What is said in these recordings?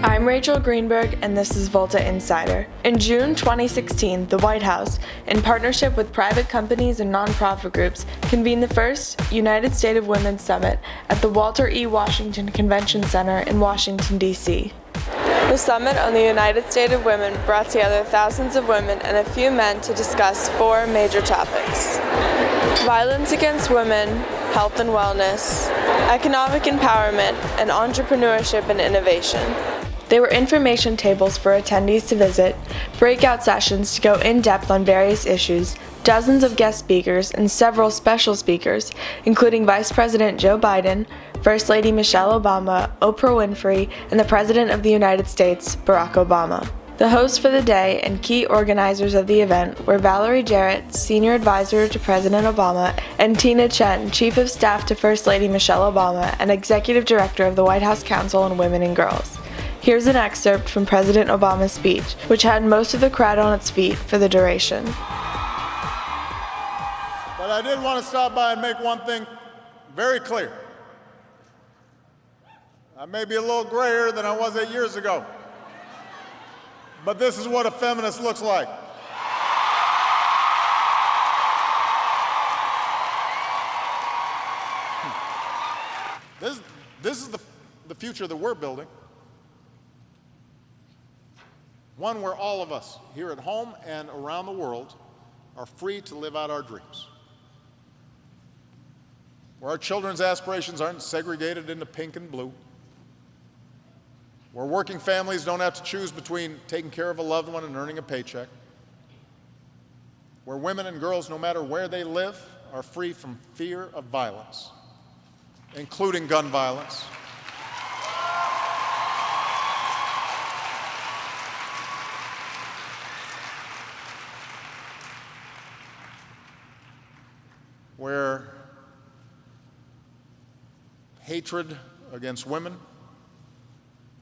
I'm Rachel Greenberg, and this is Volta Insider. In June 2016, the White House, in partnership with private companies and nonprofit groups, convened the first United States of Women Summit at the Walter E. Washington Convention Center in Washington, D.C. The Summit on the United States of Women brought together thousands of women and a few men to discuss four major topics: violence against women, health and wellness, economic empowerment, and entrepreneurship and innovation. There were information tables for attendees to visit, breakout sessions to go in-depth on various issues, dozens of guest speakers, and several special speakers, including Vice President Joe Biden, First Lady Michelle Obama, Oprah Winfrey, and the President of the United States, Barack Obama. The hosts for the day and key organizers of the event were Valerie Jarrett, Senior Advisor to President Obama, and Tina Chen, Chief of Staff to First Lady Michelle Obama and Executive Director of the White House Council on Women and Girls. Here's an excerpt from President Obama's speech, which had most of the crowd on its feet for the duration. But I did want to stop by and make one thing very clear. I may be a little grayer than I was 8 years ago, but this is what a feminist looks like. This is the future that we're building. One where all of us, here at home and around the world, are free to live out our dreams. Where our children's aspirations aren't segregated into pink and blue. Where working families don't have to choose between taking care of a loved one and earning a paycheck. Where women and girls, no matter where they live, are free from fear of violence, including gun violence. Where hatred against women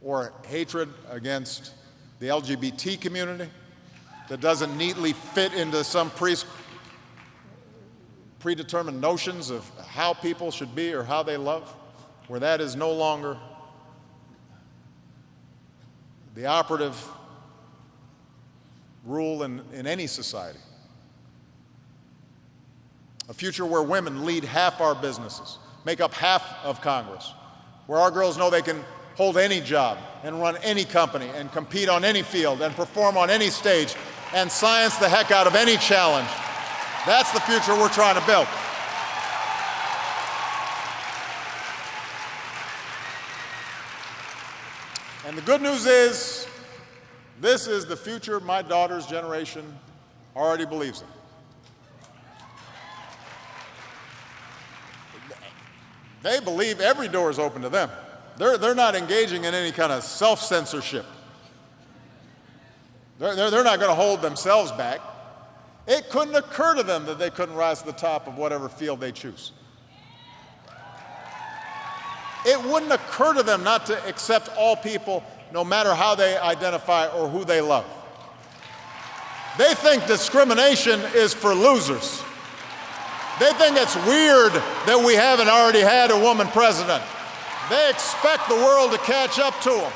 or hatred against the LGBT community that doesn't neatly fit into some predetermined notions of how people should be or how they love, where that is no longer the operative rule in any society. A future where women lead half our businesses, make up half of Congress, where our girls know they can hold any job and run any company and compete on any field and perform on any stage and science the heck out of any challenge. That's the future we're trying to build. And the good news is, this is the future my daughter's generation already believes in. They believe every door is open to them. They're not engaging in any kind of self-censorship. They're not going to hold themselves back. It couldn't occur to them that they couldn't rise to the top of whatever field they choose. It wouldn't occur to them not to accept all people, no matter how they identify or who they love. They think discrimination is for losers. They think it's weird that we haven't already had a woman president. They expect the world to catch up to them.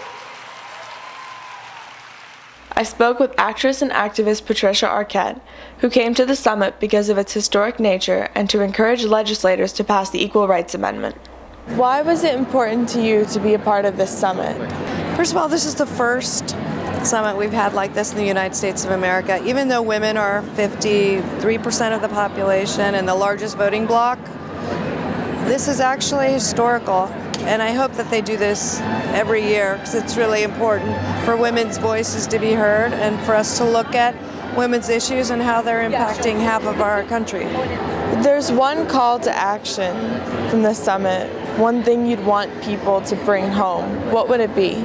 I spoke with actress and activist Patricia Arquette, who came to the summit because of its historic nature and to encourage legislators to pass the Equal Rights Amendment. Why was it important to you to be a part of this summit? First of all, this is the first summit we've had like this in the United States of America. Even though women are 53% of the population and the largest voting bloc, this is actually historical. And I hope that they do this every year because it's really important for women's voices to be heard and for us to look at women's issues and how they're impacting half of our country. There's one call to action from the summit, one thing you'd want people to bring home. What would it be?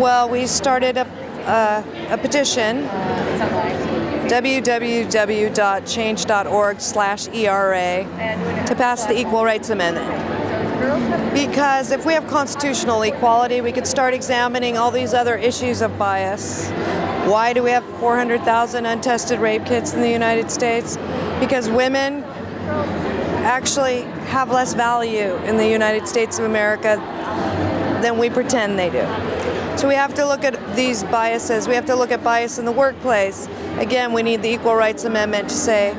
Well, we started a petition, www.change.org/ERA, to pass the Equal Rights Amendment. Because if we have constitutional equality, we could start examining all these other issues of bias. Why do we have 400,000 untested rape kits in the United States? Because women actually have less value in the United States of America than we pretend they do. So we have to look at these biases. We have to look at bias in the workplace. Again, we need the Equal Rights Amendment to say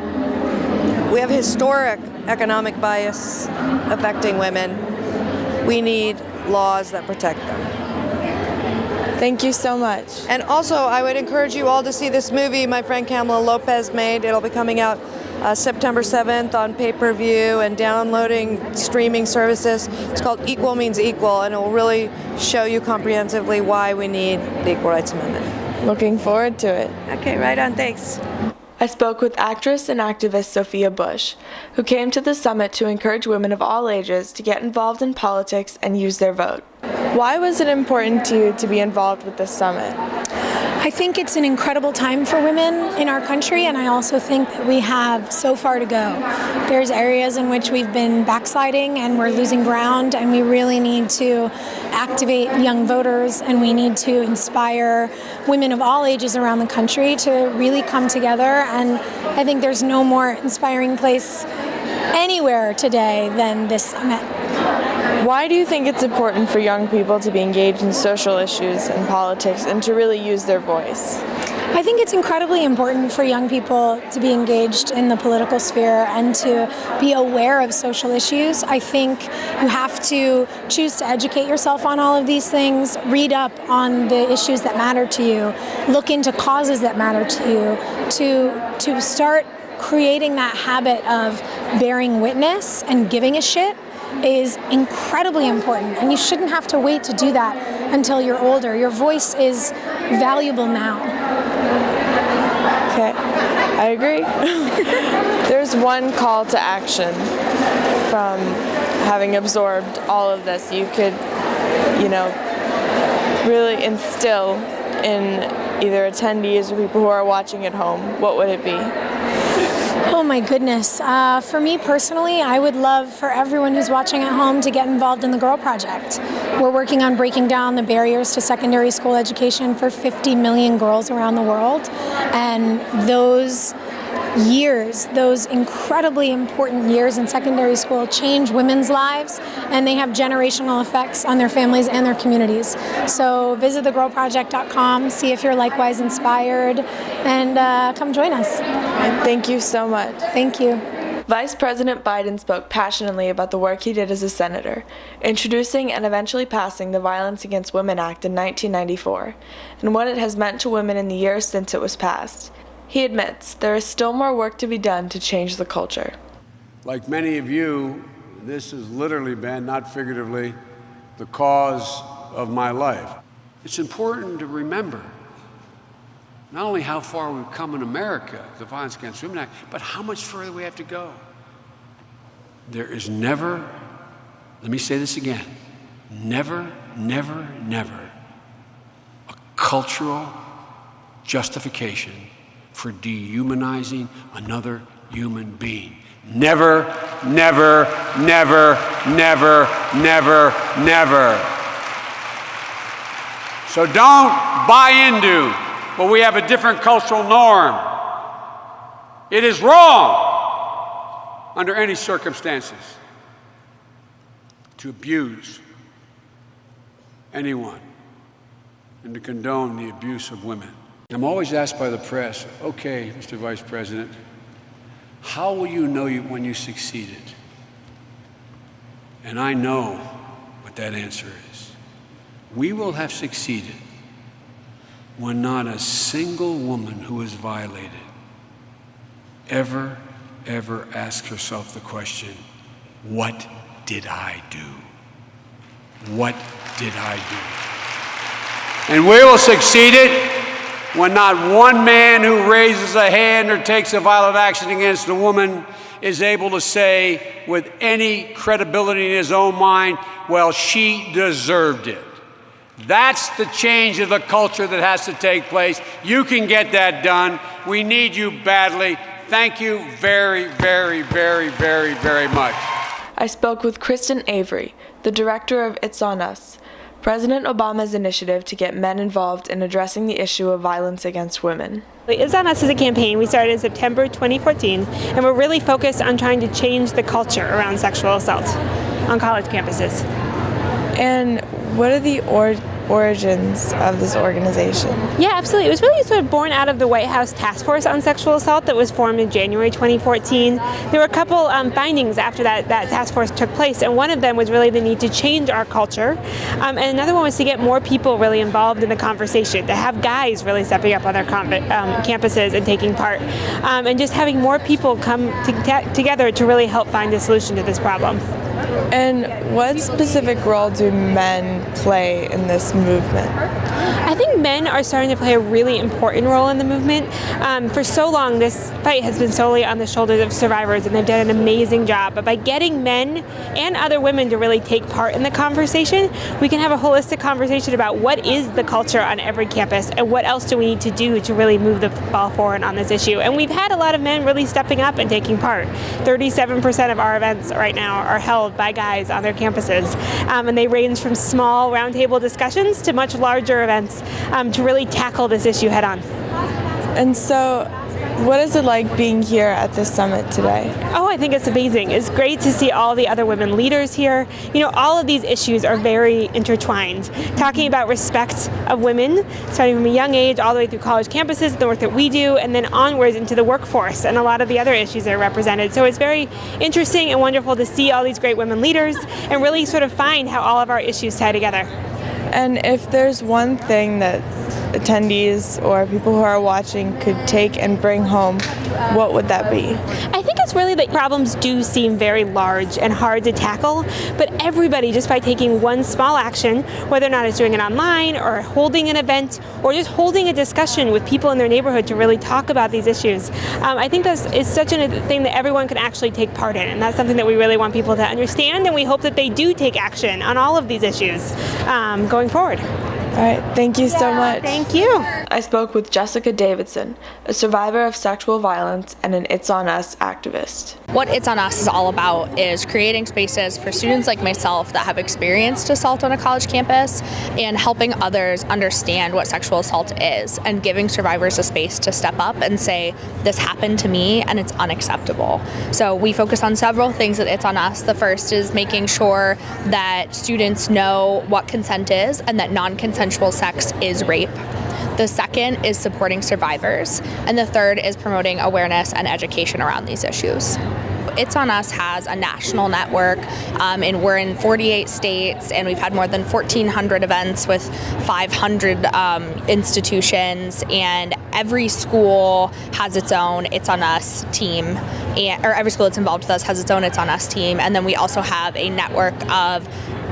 we have historic economic bias affecting women. We need laws that protect them. Thank you so much. And also, I would encourage you all to see this movie my friend Kamala Lopez made. It'll be coming out September 7th on pay-per-view and downloading streaming services. It's called Equal Means Equal, and it will really show you comprehensively why we need the Equal Rights Amendment. Looking forward to it. Okay, right on, thanks. I spoke with actress and activist Sophia Bush, who came to the summit to encourage women of all ages to get involved in politics and use their vote. Why was it important to you to be involved with this summit? I think it's an incredible time for women in our country, and I also think that we have so far to go. There's areas in which we've been backsliding and we're losing ground, and we really need to activate young voters, and we need to inspire women of all ages around the country to really come together. And I think there's no more inspiring place anywhere today than this summit. Why do you think it's important for young people to be engaged in social issues and politics and to really use their voice? I think it's incredibly important for young people to be engaged in the political sphere and to be aware of social issues. I think you have to choose to educate yourself on all of these things, read up on the issues that matter to you, look into causes that matter to you, to start creating that habit of bearing witness and giving a shit is incredibly important, and you shouldn't have to wait to do that until you're older. Your voice is valuable now. Okay, I agree. There's one call to action from having absorbed all of this. You could, really instill in either attendees or people who are watching at home. What would it be? Oh my goodness. For me personally, I would love for everyone who's watching at home to get involved in the Girl Project. We're working on breaking down the barriers to secondary school education for 50 million girls around the world. And those years, those incredibly important years in secondary school change women's lives, and they have generational effects on their families and their communities. So visit thegirlproject.com, see if you're likewise inspired, and come join us. Thank you so much. Thank you. Vice President Biden spoke passionately about the work he did as a senator, introducing and eventually passing the Violence Against Women Act in 1994, and what it has meant to women in the years since it was passed. He admits there is still more work to be done to change the culture. Like many of you, this has literally been, not figuratively, the cause of my life. It's important to remember not only how far we've come in America, the Violence Against Women Act, but how much further we have to go. There is never, let me say this again, never, never, never a cultural justification for dehumanizing another human being. Never, never, never, never, never, never. So don't buy into, well, we have a different cultural norm. It is wrong under any circumstances to abuse anyone and to condone the abuse of women. I'm always asked by the press, okay, Mr. Vice President, how will you know when you succeeded? And I know what that answer is. We will have succeeded when not a single woman who is violated ever asks herself the question, what did I do? What did I do? And we will succeed it when not one man who raises a hand or takes a violent action against a woman is able to say with any credibility in his own mind, well, she deserved it. That's the change of the culture that has to take place. You can get that done. We need you badly. Thank you very, very, very, very, very much. I spoke with Kristin Avery, the director of It's On Us, President Obama's initiative to get men involved in addressing the issue of violence against women. It's On Us is a campaign we started in September 2014, and we're really focused on trying to change the culture around sexual assault on college campuses. And what are the origins of this organization? Yeah, absolutely. It was really sort of born out of the White House Task Force on Sexual Assault that was formed in January 2014. There were a couple findings after that task force took place, and one of them was really the need to change our culture. And another one was to get more people really involved in the conversation, to have guys really stepping up on their campuses and taking part, and just having more people come together to really help find a solution to this problem. And what specific role do men play in this movement? I think men are starting to play a really important role in the movement. For so long, this fight has been solely on the shoulders of survivors, and they've done an amazing job. But by getting men and other women to really take part in the conversation, we can have a holistic conversation about what is the culture on every campus and what else do we need to do to really move the ball forward on this issue. And we've had a lot of men really stepping up and taking part. 37% of our events right now are held by guys on their campuses, and they range from small roundtable discussions to much larger events to really tackle this issue head on. And so, what is it like being here at this summit today? Oh, I think it's amazing. It's great to see all the other women leaders here. You know, all of these issues are very intertwined. Talking about respect of women, starting from a young age all the way through college campuses, the work that we do, and then onwards into the workforce and a lot of the other issues that are represented. So it's very interesting and wonderful to see all these great women leaders and really sort of find how all of our issues tie together. And if there's one thing that attendees or people who are watching could take and bring home, what would that be? I think it's really that problems do seem very large and hard to tackle, but everybody, just by taking one small action, whether or not it's doing it online or holding an event or just holding a discussion with people in their neighborhood to really talk about these issues, I think that is such a thing that everyone can actually take part in, and that's something that we really want people to understand, and we hope that they do take action on all of these issues going forward. All right, thank you so much. Thank you. I spoke with Jessica Davidson, a survivor of sexual violence and an It's On Us activist. What It's On Us is all about is creating spaces for students like myself that have experienced assault on a college campus and helping others understand what sexual assault is and giving survivors a space to step up and say, this happened to me and it's unacceptable. So we focus on several things at It's On Us. The first is making sure that students know what consent is and that non-consensual sex is rape. The second is supporting survivors, and the third is promoting awareness and education around these issues. It's On Us has a national network, and we're in 48 states, and we've had more than 1,400 events with 500 institutions, and every school has its own It's On Us team, or every school that's involved with us has its own It's On Us team, and then we also have a network of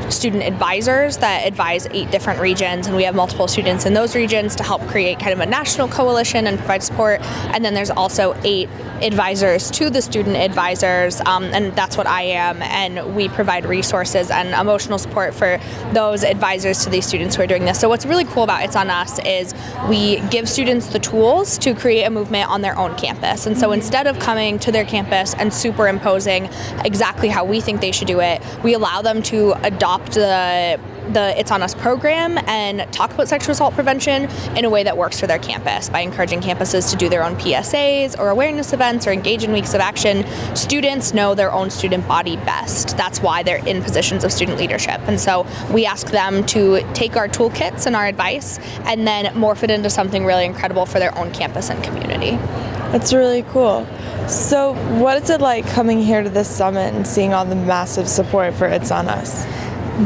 student advisors that advise 8 different regions, and we have multiple students in those regions to help create kind of a national coalition and provide support. And then there's also 8 advisors to the student advisors, and that's what I am, and we provide resources and emotional support for those advisors to these students who are doing this. So what's really cool about It's On Us is we give students the tools to create a movement on their own campus. And so instead of coming to their campus and superimposing exactly how we think they should do it, we allow them to adopt the It's On Us program and talk about sexual assault prevention in a way that works for their campus by encouraging campuses to do their own PSAs or awareness events or engage in weeks of action. Students know their own student body best. That's why they're in positions of student leadership. And so we ask them to take our toolkits and our advice and then morph it into something really incredible for their own campus and community. That's really cool. So what is it like coming here to this summit and seeing all the massive support for It's On Us?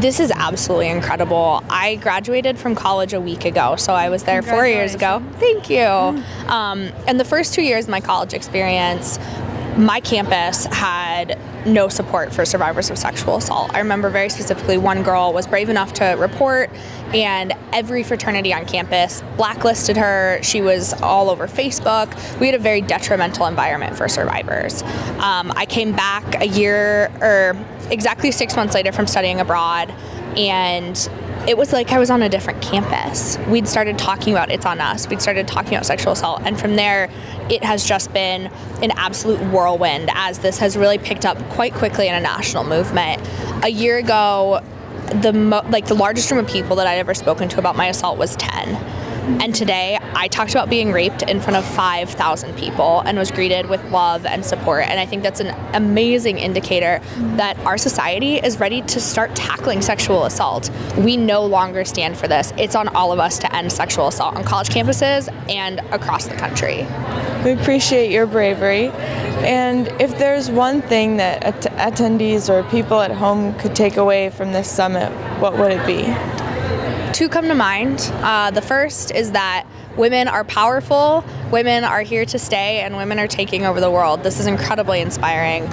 This is absolutely incredible. I graduated from college a week ago, so I was there 4 years ago. Thank you. And the first 2 years of my college experience, my campus had no support for survivors of sexual assault. I remember very specifically one girl was brave enough to report, and every fraternity on campus blacklisted her. She was all over Facebook. We had a very detrimental environment for survivors. I came back exactly 6 months later from studying abroad, and it was like I was on a different campus. We'd started talking about It's On Us. We'd started talking about sexual assault. And from there, it has just been an absolute whirlwind as this has really picked up quite quickly in a national movement. A year ago, the largest room of people that I'd ever spoken to about my assault was 10. And today I talked about being raped in front of 5,000 people and was greeted with love and support. And I think that's an amazing indicator that our society is ready to start tackling sexual assault. We no longer stand for this. It's on all of us to end sexual assault on college campuses and across the country. We appreciate your bravery. And if there's one thing that attendees or people at home could take away from this summit, what would it be? Two come to mind. The first is that women are powerful, women are here to stay, and women are taking over the world. This is incredibly inspiring.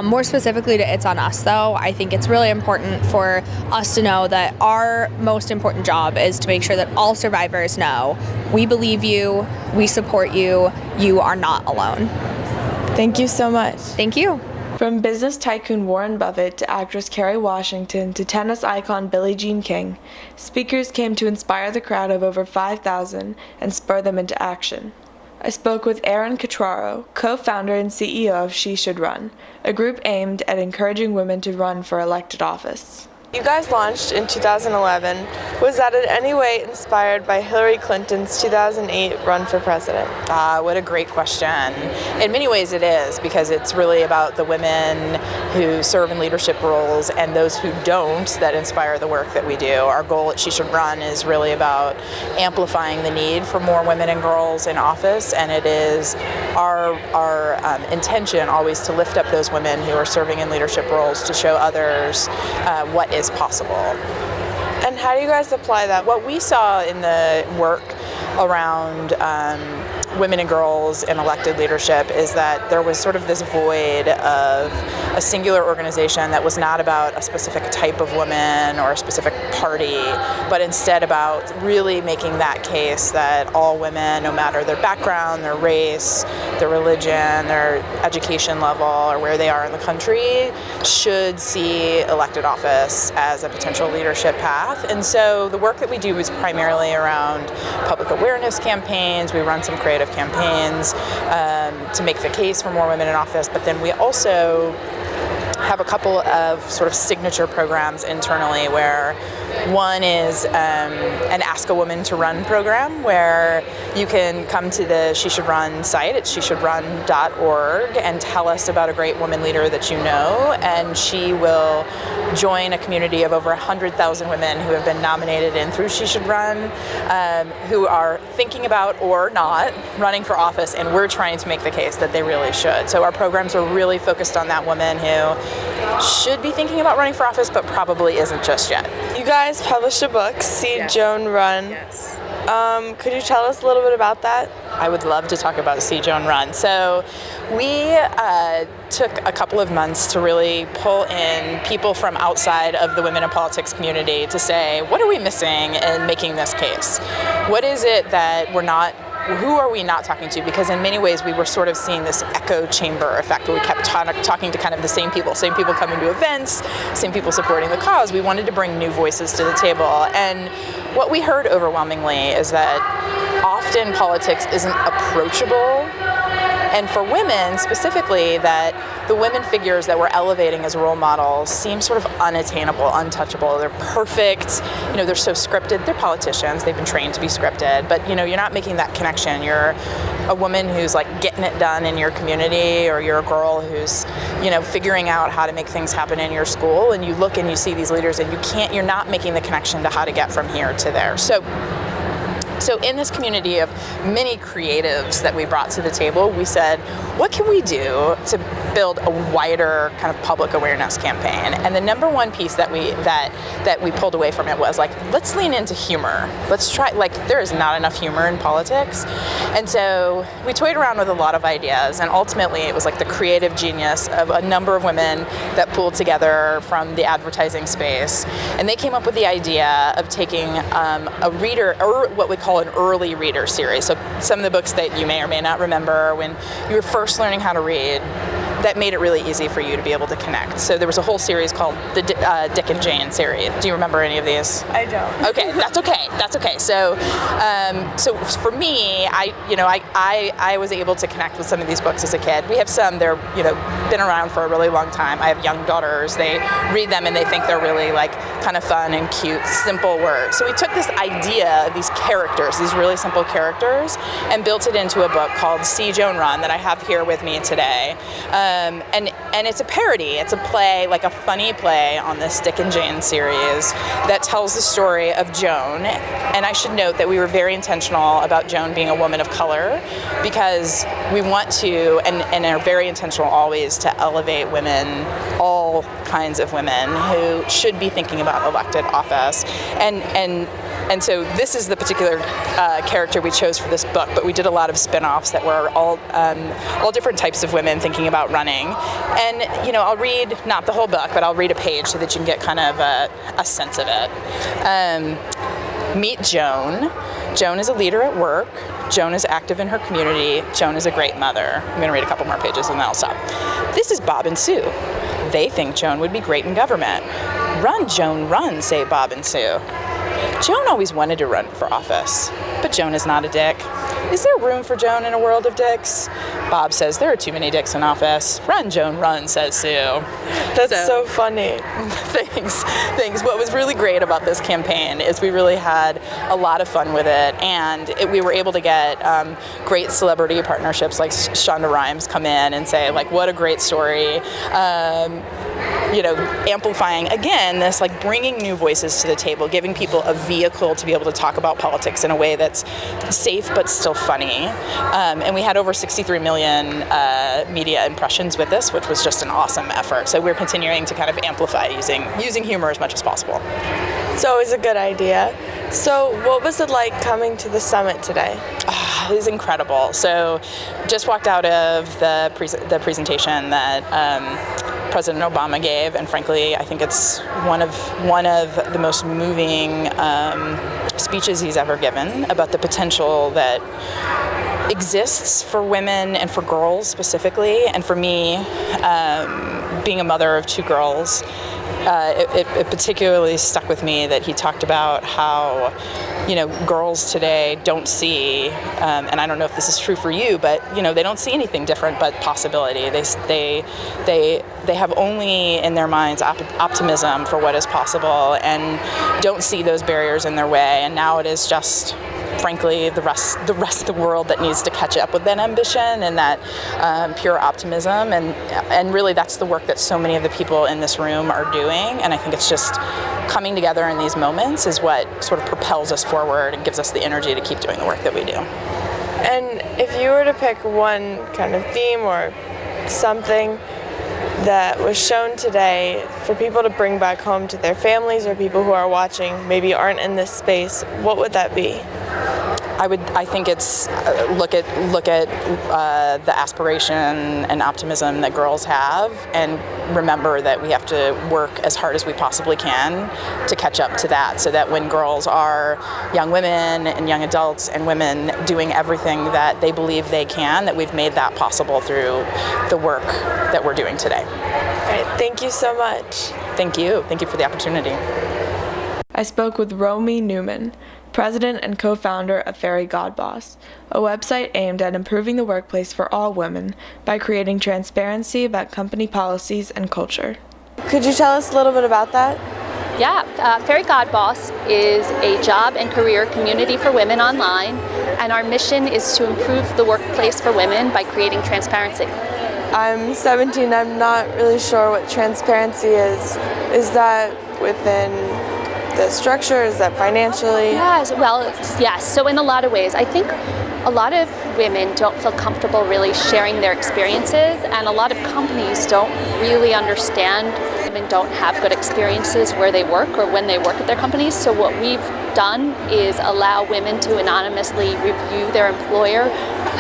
More specifically to It's On Us, though, I think it's really important for us to know that our most important job is to make sure that all survivors know we believe you, we support you, you are not alone. Thank you so much. Thank you. From business tycoon Warren Buffett to actress Kerry Washington to tennis icon Billie Jean King, speakers came to inspire the crowd of over 5,000 and spur them into action. I spoke with Erin Kotaro, co-founder and CEO of She Should Run, a group aimed at encouraging women to run for elected office. You guys launched in 2011. Was that in any way inspired by Hillary Clinton's 2008 run for president? What a great question. In many ways it is, because it's really about the women who serve in leadership roles and those who don't that inspire the work that we do. Our goal at She Should Run is really about amplifying the need for more women and girls in office, and it is our intention always to lift up those women who are serving in leadership roles to show others what is possible. And how do you guys apply that? What we saw in the work around women and girls in elected leadership is that there was sort of this void of a singular organization that was not about a specific type of woman or a specific party, but instead about really making that case that all women, no matter their background, their race, their religion, their education level, or where they are in the country, should see elected office as a potential leadership path. And so the work that we do is primarily around public awareness campaigns. We run some creative campaigns to make the case for more women in office, but then we also have a couple of sort of signature programs internally, where one is an Ask a Woman to Run program, where you can come to the She Should Run site at sheshouldrun.org and tell us about a great woman leader that you know, and she will join a community of over 100,000 women who have been nominated in through She Should Run, who are thinking about or not running for office, and we're trying to make the case that they really should. So our programs are really focused on that woman who should be thinking about running for office, but probably isn't just yet. You guys published a book, See Joan Run. Yes. Could you tell us a little bit about that? I would love to talk about See Joan Run. So we took a couple of months to really pull in people from outside of the women in politics community to say, what are we missing in making this case? What is it that who are we not talking to? Because in many ways we were sort of seeing this echo chamber effect where we kept talking to kind of the same people coming to events, same people supporting the cause. We wanted to bring new voices to the table. And what we heard overwhelmingly is that often politics isn't approachable. And for women specifically, that the women figures that we're elevating as role models seem sort of unattainable, untouchable. They're perfect, they're so scripted. They're politicians, they've been trained to be scripted, but you're not making that connection. You're a woman who's like getting it done in your community, or you're a girl who's, figuring out how to make things happen in your school, and you look and you see these leaders and you're not making the connection to how to get from here to there. So in this community of many creatives that we brought to the table, we said, what can we do to build a wider kind of public awareness campaign? And the number one piece that we pulled away from it was like, let's lean into humor. Let's try, there is not enough humor in politics. And so we toyed around with a lot of ideas, and ultimately it was like the creative genius of a number of women that pulled together from the advertising space. And they came up with the idea of taking a reader, or what we call an early reader series. So some of the books that you may or may not remember when you were first learning how to read, that made it really easy for you to be able to connect. So there was a whole series called the Dick and Jane series. Do you remember any of these? I don't. Okay, that's okay. That's okay. So, so for me, I was able to connect with some of these books as a kid. We have some, they're been around for a really long time. I have young daughters. They read them and they think they're really like kind of fun and cute, simple words. So we took this idea of these characters, these really simple characters, and built it into a book called See Joan Run that I have here with me today. And it's a parody. It's a play, like a funny play on this Dick and Jane series that tells the story of Joan. And I should note that we were very intentional about Joan being a woman of color, because we want to, and are very intentional always, to elevate women, all kinds of women who should be thinking about elected office. And so this is the particular character we chose for this book, but we did a lot of spin-offs that were all different types of women thinking about running. And I'll read, not the whole book, but I'll read a page so that you can get kind of a sense of it. Meet Joan. Joan is a leader at work. Joan is active in her community. Joan is a great mother. I'm going to read a couple more pages and then I'll stop. This is Bob and Sue. They think Joan would be great in government. Run, Joan, run, say Bob and Sue. Joan always wanted to run for office, but Joan is not a dick. Is there room for Joan in a world of dicks? Bob says there are too many dicks in office. Run, Joan, run, says Sue. That's so funny. Thanks. What was really great about this campaign is we really had a lot of fun with it, and we were able to get great celebrity partnerships like Shonda Rhimes come in and say, like, what a great story. Amplifying, again, this like bringing new voices to the table, giving people a vehicle to be able to talk about politics in a way that's safe but still funny. And we had over 63 million media impressions with this, which was just an awesome effort. So we're continuing to kind of amplify using humor as much as possible. It's always a good idea. So what was it like coming to the summit today? It was incredible. So just walked out of the presentation that President Obama gave, and frankly, I think it's one of the most moving speeches he's ever given about the potential that exists for women and for girls specifically. And for me, being a mother of two girls, it particularly stuck with me that he talked about how, girls today don't see, and I don't know if this is true for you, but they don't see anything different but possibility. They have only in their minds optimism for what is possible, and don't see those barriers in their way. And now it is just, frankly, the rest of the world that needs to catch up with that ambition and that pure optimism, and really that's the work that so many of the people in this room are doing. And I think it's just coming together in these moments is what sort of propels us forward and gives us the energy to keep doing the work that we do. And if you were to pick one kind of theme or something that was shown today for people to bring back home to their families, or people who are watching maybe aren't in this space, what would that be? I think it's look at the aspiration and optimism that girls have, and remember that we have to work as hard as we possibly can to catch up to that, so that when girls are young women and young adults and women doing everything that they believe they can, that we've made that possible through the work that we're doing today. All right, thank you so much. Thank you for the opportunity. I spoke with Romy Newman, president and co-founder of Fairy Godboss, a website aimed at improving the workplace for all women by creating transparency about company policies and culture. Could you tell us a little bit about that? Yeah, Fairy Godboss is a job and career community for women online, and our mission is to improve the workplace for women by creating transparency. I'm 17, I'm not really sure what transparency is. Is that within the structure? Is that financially? Yes. So in a lot of ways, I think a lot of women don't feel comfortable really sharing their experiences, and a lot of companies don't really understand women don't have good experiences where they work or when they work at their companies. So what we've done is allow women to anonymously review their employer,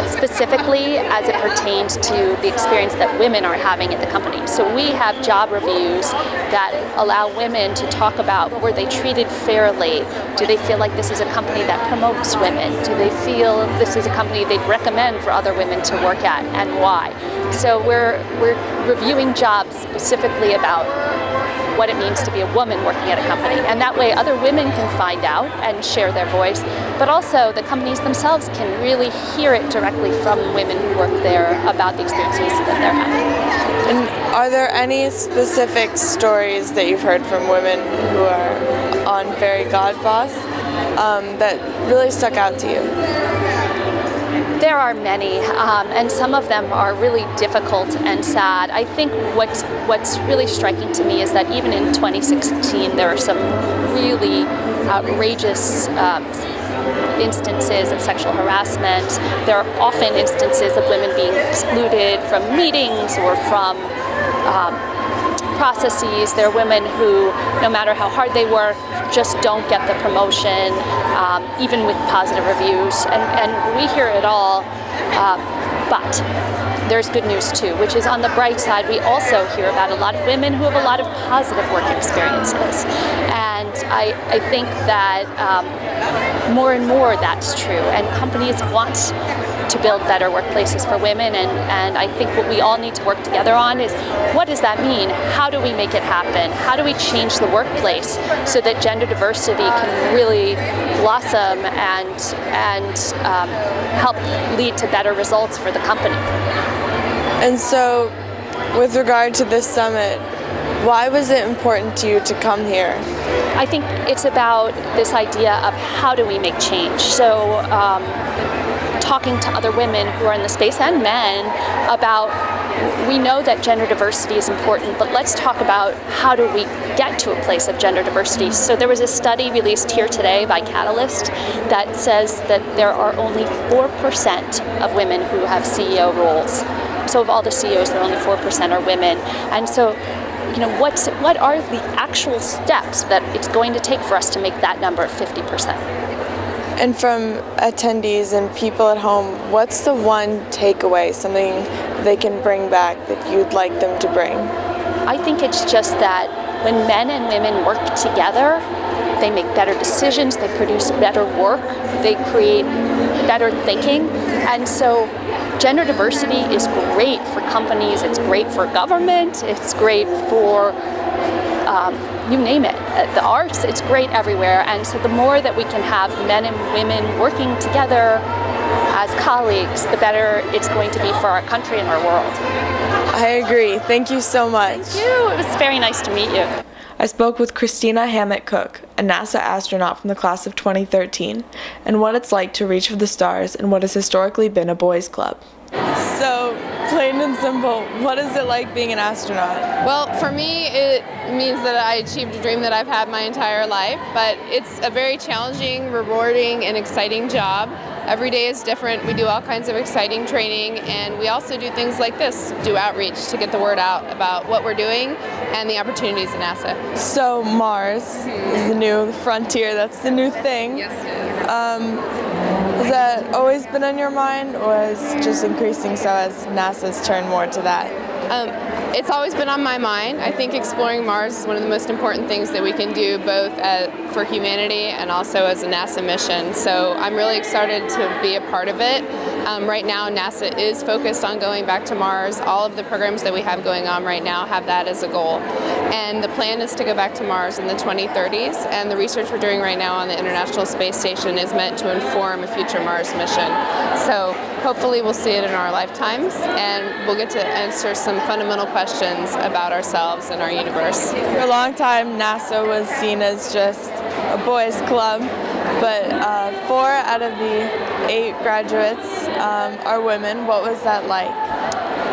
specifically as it pertains to the experience that women are having at the company. So we have job reviews that allow women to talk about, were they treated fairly? Do they feel like this is a company that promotes women? Do they feel this is a company they'd recommend for other women to work at, and why? So we're reviewing jobs specifically about what it means to be a woman working at a company. And that way other women can find out and share their voice, but also the companies themselves can really hear it directly from women who work there about the experiences that they're having. And are there any specific stories that you've heard from women who are on Fairy God Boss that really stuck out to you? There are many, and some of them are really difficult and sad. I think what's really striking to me is that even in 2016, there are some really outrageous instances of sexual harassment. There are often instances of women being excluded from meetings or from processes. There are women who, no matter how hard they work, just don't get the promotion, even with positive reviews. And we hear it all, but there's good news too, which is on the bright side, we also hear about a lot of women who have a lot of positive work experiences. And I think that more and more that's true, and companies want to build better workplaces for women, and I think what we all need to work together on is, what does that mean? How do we make it happen? How do we change the workplace so that gender diversity can really blossom and help lead to better results for the company? And so, with regard to this summit, why was it important to you to come here? I think it's about this idea of how do we make change. So talking to other women who are in the space and men about, we know that gender diversity is important, but let's talk about how do we get to a place of gender diversity. So there was a study released here today by Catalyst that says that there are only 4% of women who have CEO roles. So of all the CEOs, there are only 4% are women. And so, what are the actual steps that it's going to take for us to make that number 50%? And from attendees and people at home, what's the one takeaway, something they can bring back that you'd like them to bring? I think it's just that when men and women work together, they make better decisions, they produce better work, they create better thinking. And so gender diversity is great for companies, it's great for government, it's great for you name it, the arts, it's great everywhere. And so the more that we can have men and women working together as colleagues, the better it's going to be for our country and our world. I agree. Thank you so much. Thank you. It was very nice to meet you. I spoke with Christina Hammock, a NASA astronaut from the class of 2013, and what it's like to reach for the stars in what has historically been a boys' club. So, plain and simple, what is it like being an astronaut? Well, for me, it means that I achieved a dream that I've had my entire life, but it's a very challenging, rewarding, and exciting job. Every day is different. We do all kinds of exciting training, and we also do things like this, do outreach to get the word out about what we're doing and the opportunities at NASA. So Mars is the new frontier, that's the new thing. Yes. Has that always been on your mind, or is it just increasing so as NASA's turned more to that? It's always been on my mind. I think exploring Mars is one of the most important things that we can do, both for humanity and also as a NASA mission. So I'm really excited to be a part of it. Right now, NASA is focused on going back to Mars. All of the programs that we have going on right now have that as a goal. And the plan is to go back to Mars in the 2030s, and the research we're doing right now on the International Space Station is meant to inform a future Mars mission. So hopefully we'll see it in our lifetimes, and we'll get to answer some fundamental questions about ourselves and our universe. For a long time, NASA was seen as just a boys' club, but 4 out of the 8 graduates are women. What was that like?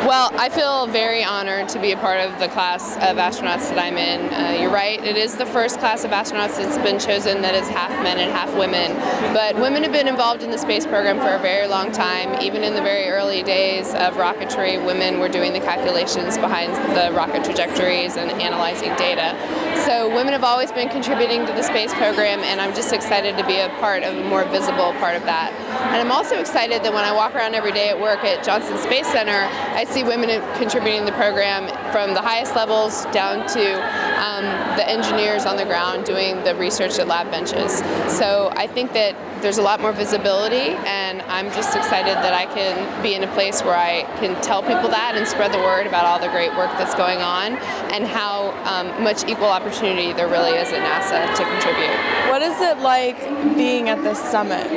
Well, I feel very honored to be a part of the class of astronauts that I'm in. You're right, it is the first class of astronauts that's been chosen that is half men and half women. But women have been involved in the space program for a very long time. Even in the very early days of rocketry, women were doing the calculations behind the rocket trajectories and analyzing data. So women have always been contributing to the space program, and I'm just excited to be a part of a more visible part of that. And I'm also excited that when I walk around every day at work at Johnson Space Center, I see women contributing to the program from the highest levels down to the engineers on the ground doing the research at lab benches. So I think that there's a lot more visibility, and I'm just excited that I can be in a place where I can tell people that and spread the word about all the great work that's going on and how much equal opportunity there really is at NASA to contribute. What is it like being at this summit?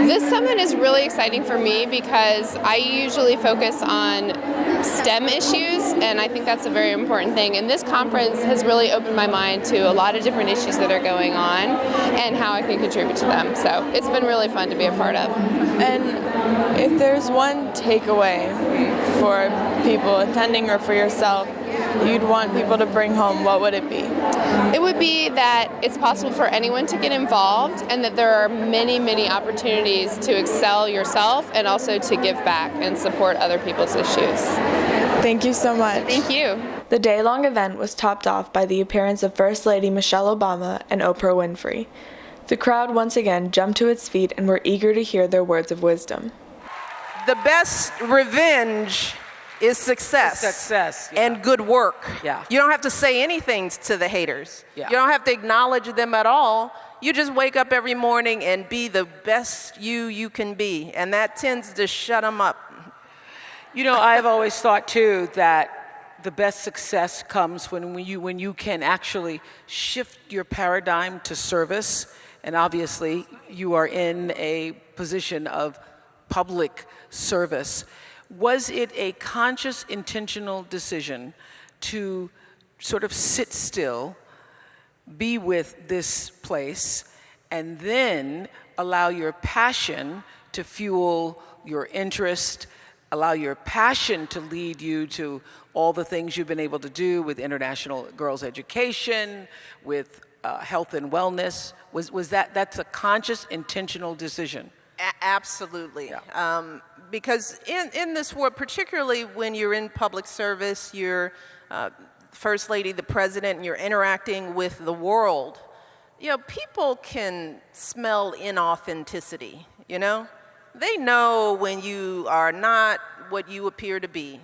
This summit is really exciting for me because I usually focus on STEM issues, and I think that's a very important thing. And this conference has really opened my mind to a lot of different issues that are going on and how I can contribute to them. So it's been really fun to be a part of. And if there's one takeaway for people attending or for yourself you'd want people to bring home, what would it be? It would be that it's possible for anyone to get involved and that there are many, many opportunities to excel yourself and also to give back and support other people's issues. Thank you so much. Thank you. The day-long event was topped off by the appearance of First Lady Michelle Obama and Oprah Winfrey. The crowd once again jumped to its feet and were eager to hear their words of wisdom. The best revenge is success, and good work. Yeah. You don't have to say anything to the haters. Yeah. You don't have to acknowledge them at all. You just wake up every morning and be the best you can be, and that tends to shut them up. You know, I've always thought too that the best success comes when you can actually shift your paradigm to service, and obviously you are in a position of public service. Was it a conscious, intentional decision to sort of sit still, be with this place, and then allow your passion to fuel your interest, allow your passion to lead you to all the things you've been able to do with international girls' education, with health and wellness? Was that's a conscious, intentional decision? Absolutely. Yeah. Because in this world, particularly when you're in public service, you're First Lady, the President, and you're interacting with the world, you know, people can smell inauthenticity, you know? They know when you are not what you appear to be.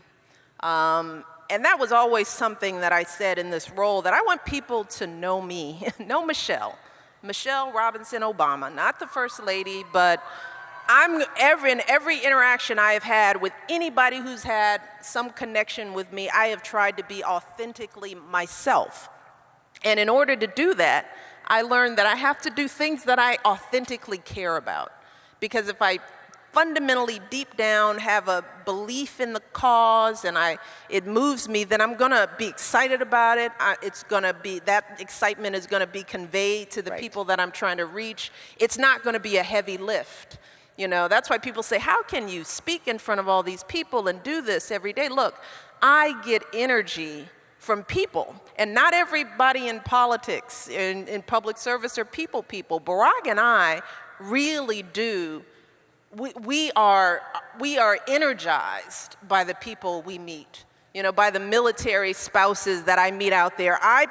And that was always something that I said in this role, that I want people to know me, know Michelle Robinson Obama, not the First Lady, but in every interaction I have had with anybody who's had some connection with me, I have tried to be authentically myself. And in order to do that, I learned that I have to do things that I authentically care about. Because if I fundamentally deep down have a belief in the cause and it moves me, then I'm gonna be excited about it. That excitement is gonna be conveyed to the people that I'm trying to reach. It's not gonna be a heavy lift. You know, that's why people say, how can you speak in front of all these people and do this every day? Look, I get energy from people, and not everybody in politics, in public service are people. Barack and I really do. We are energized by the people we meet, you know, by the military spouses that I meet out there. I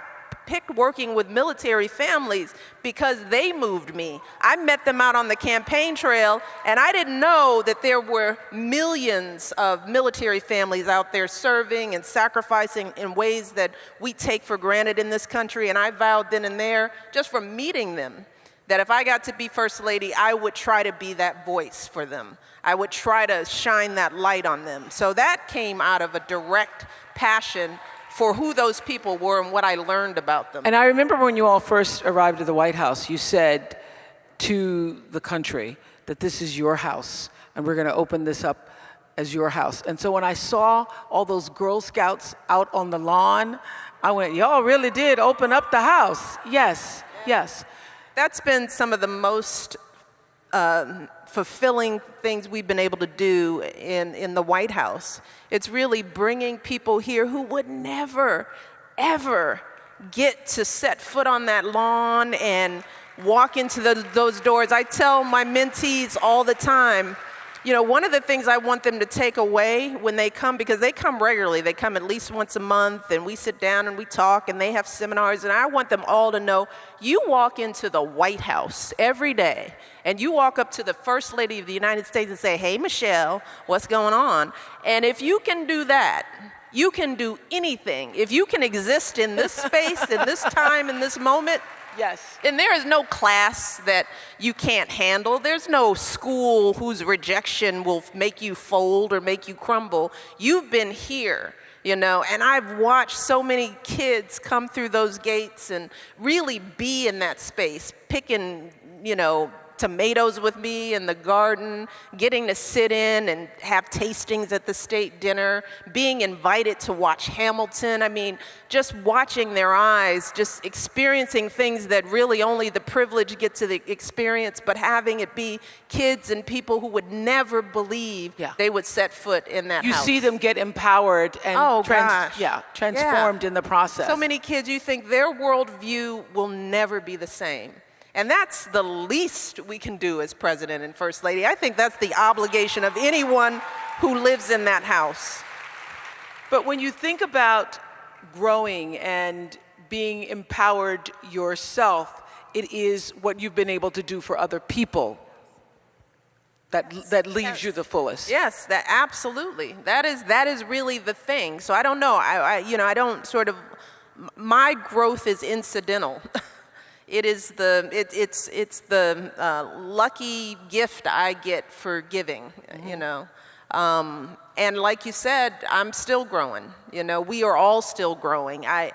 picked working with military families because they moved me. I met them out on the campaign trail, and I didn't know that there were millions of military families out there serving and sacrificing in ways that we take for granted in this country. And I vowed then and there, just from meeting them, that if I got to be First Lady, I would try to be that voice for them. I would try to shine that light on them. So that came out of a direct passion for who those people were and what I learned about them. And I remember when you all first arrived at the White House, you said to the country that this is your house, and we're gonna open this up as your house. And so when I saw all those Girl Scouts out on the lawn, I went, y'all really did open up the house. Yes, yes. That's been some of the most fulfilling things we've been able to do in the White House. It's really bringing people here who would never, ever get to set foot on that lawn and walk into those doors. I tell my mentees all the time, You know, one of the things I want them to take away when they come, because they come regularly, they come at least once a month, and we sit down and we talk, and they have seminars, and I want them all to know, you walk into the White House every day, and you walk up to the First Lady of the United States and say, hey, Michelle, what's going on? And if you can do that, you can do anything. If you can exist in this space, in this time, in this moment, yes. And there is no class that you can't handle. There's no school whose rejection will make you fold or make you crumble. You've been here, you know, and I've watched so many kids come through those gates and really be in that space, picking, you know, tomatoes with me in the garden, getting to sit in and have tastings at the state dinner, being invited to watch Hamilton. I mean, just watching their eyes, just experiencing things that really only the privileged get to experience, but having it be kids and people who would never believe they would set foot in that house. You see them get empowered and transformed in the process. So many kids, you think their worldview will never be the same. And that's the least we can do as President and First Lady. I think that's the obligation of anyone who lives in that house. But when you think about growing and being empowered yourself, it is what you've been able to do for other people that leaves you the fullest. Yes, that absolutely. That is really the thing. So I don't know. I don't sort of, my growth is incidental. It is it's the lucky gift I get for giving, you know. And like you said, I'm still growing. You know, we are all still growing. I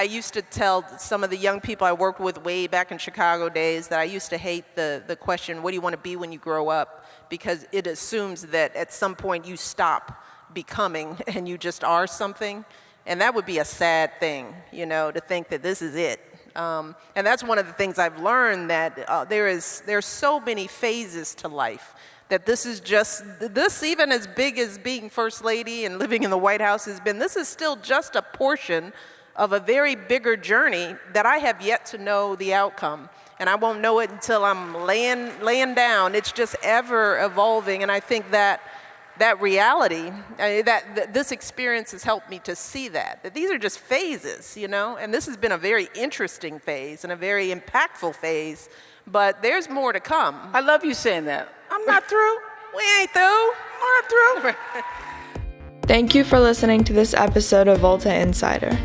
used to tell some of the young people I worked with way back in Chicago days that I used to hate the question, what do you want to be when you grow up? Because it assumes that at some point you stop becoming and you just are something. And that would be a sad thing, you know, to think that this is it. And that's one of the things I've learned, that there's so many phases to life, that this is just, this even as big as being First Lady and living in the White House has been, this is still just a portion of a very bigger journey that I have yet to know the outcome. And I won't know it until I'm laying down. It's just ever evolving, and I think that reality, that this experience has helped me to see that these are just phases, you know, and this has been a very interesting phase and a very impactful phase, but there's more to come. I love you saying that. I'm not through. We ain't through. I'm not through. Thank you for listening to this episode of Volta Insider.